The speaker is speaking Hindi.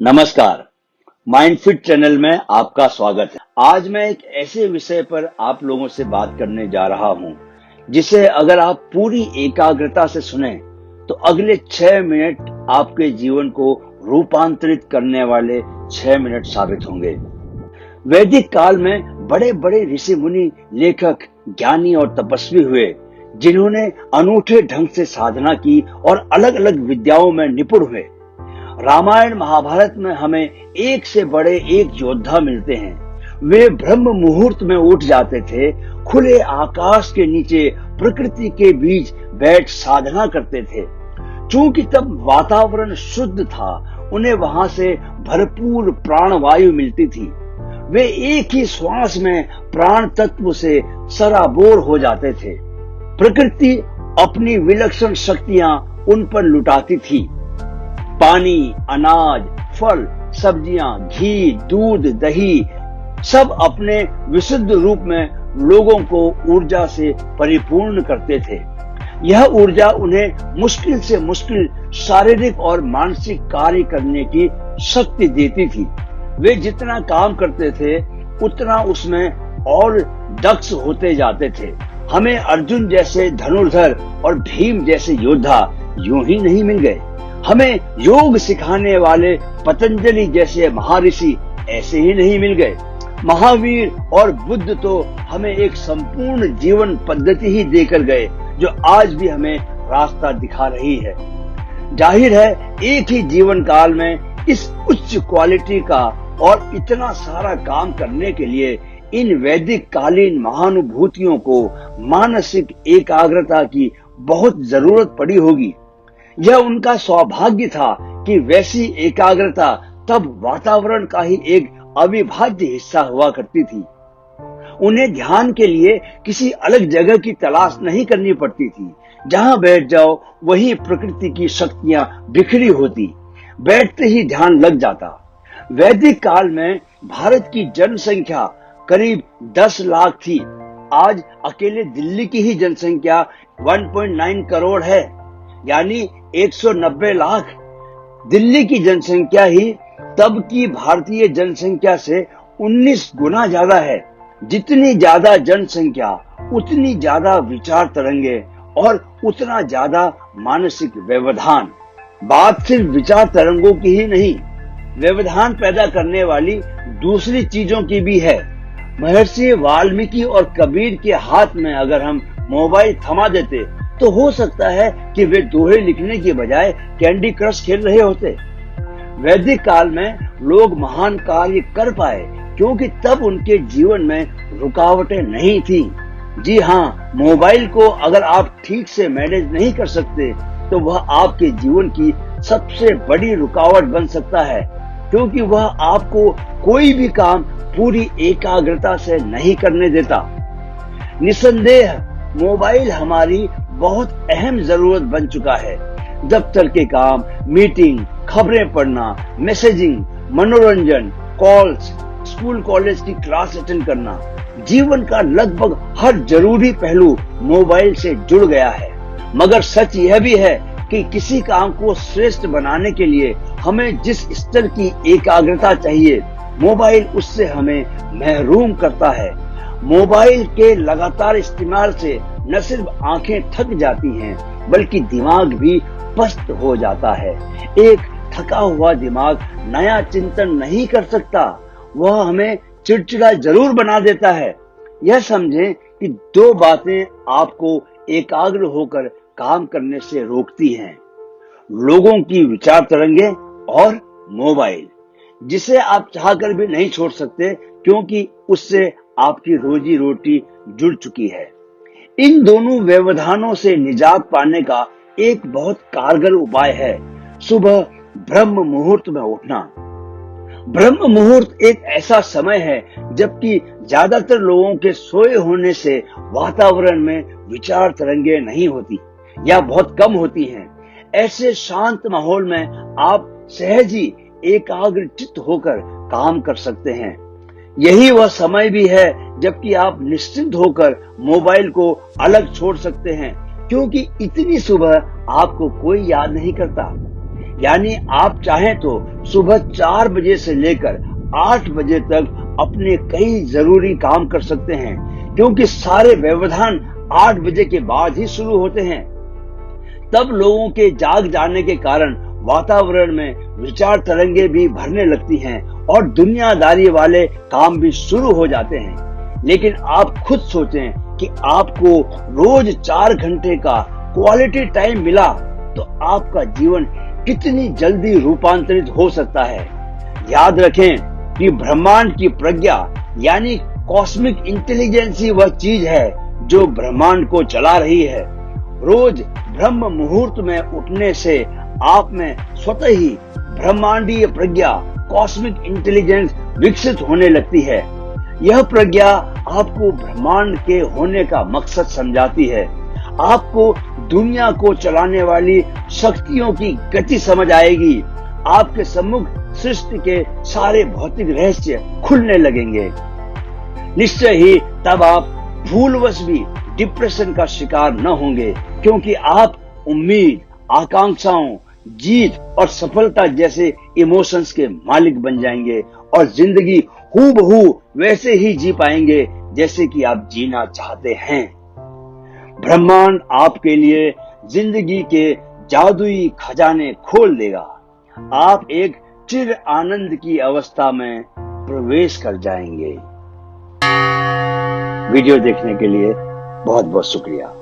नमस्कार। माइंडफिट चैनल में आपका स्वागत है। आज मैं एक ऐसे विषय पर आप लोगों से बात करने जा रहा हूं जिसे अगर आप पूरी एकाग्रता से सुने तो अगले 6 मिनट आपके जीवन को रूपांतरित करने वाले 6 मिनट साबित होंगे। वैदिक काल में बड़े बड़े ऋषि मुनि, लेखक, ज्ञानी और तपस्वी हुए जिन्होंने अनूठे ढंग से साधना की और अलग अलग विद्याओं में निपुण हुए। रामायण महाभारत में हमें एक से बड़े एक योद्धा मिलते हैं। वे ब्रह्म मुहूर्त में उठ जाते थे, खुले आकाश के नीचे प्रकृति के बीच बैठ साधना करते थे। चूंकि तब वातावरण शुद्ध था, उन्हें वहां से भरपूर प्राणवायु मिलती थी। वे एक ही श्वास में प्राण तत्व से सराबोर हो जाते थे। प्रकृति अपनी विलक्षण शक्तियां उन पर लुटाती थी। पानी, अनाज, फल, सब्जियां, घी, दूध, दही सब अपने विशुद्ध रूप में लोगों को ऊर्जा से परिपूर्ण करते थे। यह ऊर्जा उन्हें मुश्किल से मुश्किल शारीरिक और मानसिक कार्य करने की शक्ति देती थी। वे जितना काम करते थे उतना उसमें और दक्ष होते जाते थे। हमें अर्जुन जैसे धनुर्धर और भीम जैसे योद्धा यूं ही नहीं मिल गए। हमें योग सिखाने वाले पतंजलि जैसे महर्षि ऐसे ही नहीं मिल गए। महावीर और बुद्ध तो हमें एक संपूर्ण जीवन पद्धति ही देकर गए जो आज भी हमें रास्ता दिखा रही है। जाहिर है, एक ही जीवन काल में इस उच्च क्वालिटी का और इतना सारा काम करने के लिए इन वैदिक कालीन महानुभूतियों को मानसिक एकाग्रता की बहुत जरूरत पड़ी होगी। यह उनका सौभाग्य था कि वैसी एकाग्रता तब वातावरण का ही एक अविभाज्य हिस्सा हुआ करती थी। उन्हें ध्यान के लिए किसी अलग जगह की तलाश नहीं करनी पड़ती थी। जहां बैठ जाओ वहीं प्रकृति की शक्तियां बिखरी होती, बैठते ही ध्यान लग जाता। वैदिक काल में भारत की जनसंख्या करीब 10 लाख थी। आज अकेले दिल्ली की ही जनसंख्या 1.9 करोड़ है, यानी 190 लाख। दिल्ली की जनसंख्या ही तब की भारतीय जनसंख्या से 19 गुना ज्यादा है। जितनी ज्यादा जनसंख्या उतनी ज्यादा विचार तरंगे और उतना ज्यादा मानसिक व्यवधान। बात सिर्फ विचार तरंगों की ही नहीं, व्यवधान पैदा करने वाली दूसरी चीजों की भी है। महर्षि वाल्मीकि और कबीर के हाथ में अगर हम मोबाइल थमा देते तो हो सकता है कि वे दोहे लिखने के बजाय कैंडी क्रश खेल रहे होते। वैदिक काल में लोग महान कार्य कर पाए क्योंकि तब उनके जीवन में रुकावटें नहीं थी। जी हाँ, मोबाइल को अगर आप ठीक से मैनेज नहीं कर सकते तो वह आपके जीवन की सबसे बड़ी रुकावट बन सकता है, क्योंकि वह आपको कोई भी काम पूरी एकाग्रता से नहीं करने देता। निसंदेह मोबाइल हमारी बहुत अहम जरूरत बन चुका है। दफ्तर के काम, मीटिंग, खबरें पढ़ना, मैसेजिंग, मनोरंजन, कॉल्स, स्कूल कॉलेज की क्लास अटेंड करना, जीवन का लगभग हर जरूरी पहलू मोबाइल से जुड़ गया है। मगर सच यह भी है कि किसी काम को श्रेष्ठ बनाने के लिए हमें जिस स्तर की एकाग्रता चाहिए, मोबाइल उससे हमें महरूम करता है। मोबाइल के लगातार इस्तेमाल से न सिर्फ आंखें थक जाती हैं, बल्कि दिमाग भी पस्त हो जाता है। एक थका हुआ दिमाग नया चिंतन नहीं कर सकता, वह हमें चिड़चिड़ा जरूर बना देता है। यह समझें कि 2 बातें आपको एकाग्र होकर काम करने से रोकती हैं, लोगों की विचार तरंगे और मोबाइल, जिसे आप चाहकर भी नहीं छोड़ सकते क्योंकि उससे आपकी रोजी रोटी जुड़ चुकी है। इन दोनों व्यवधानों से निजात पाने का एक बहुत कारगर उपाय है सुबह ब्रह्म मुहूर्त में उठना। ब्रह्म मुहूर्त एक ऐसा समय है जबकि ज्यादातर लोगों के सोए होने से वातावरण में विचार तरंगे नहीं होती या बहुत कम होती हैं। ऐसे शांत माहौल में आप सहज ही एकाग्रचित्त होकर काम कर सकते हैं। यही वह समय भी है जबकि आप निश्चिंत होकर मोबाइल को अलग छोड़ सकते हैं, क्योंकि इतनी सुबह आपको कोई याद नहीं करता। यानी आप चाहें तो सुबह 4 बजे से लेकर 8 बजे तक अपने कई जरूरी काम कर सकते हैं, क्योंकि सारे व्यवधान 8 बजे के बाद ही शुरू होते हैं। तब लोगों के जाग जाने के कारण वातावरण में विचार तरंगे भी भरने लगती हैं और दुनियादारी वाले काम भी शुरू हो जाते हैं। लेकिन आप खुद सोचें कि आपको रोज 4 घंटे का क्वालिटी टाइम मिला तो आपका जीवन कितनी जल्दी रूपांतरित हो सकता है। याद रखें कि ब्रह्मांड की प्रज्ञा यानी कॉस्मिक इंटेलिजेंस ही वह चीज है जो ब्रह्मांड को चला रही है। रोज ब्रह्म मुहूर्त में उठने से आप में स्वतः ही ब्रह्मांडीय प्रज्ञा कॉस्मिक इंटेलिजेंस विकसित होने लगती है। यह प्रज्ञा आपको ब्रह्मांड के होने का मकसद समझाती है। आपको दुनिया को चलाने वाली शक्तियों की गति समझ आएगी। आपके सम्मुख सृष्टि के सारे भौतिक रहस्य खुलने लगेंगे। निश्चय ही तब आप भूलवश भी डिप्रेशन का शिकार न होंगे, क्योंकि आप उम्मीद, आकांक्षाओं, जीत और सफलता जैसे इमोशंस के मालिक बन जाएंगे और जिंदगी हूबहू वैसे ही जी पाएंगे जैसे कि आप जीना चाहते हैं। ब्रह्मांड आपके लिए जिंदगी के जादुई खजाने खोल देगा। आप एक चिर आनंद की अवस्था में प्रवेश कर जाएंगे। वीडियो देखने के लिए बहुत बहुत शुक्रिया।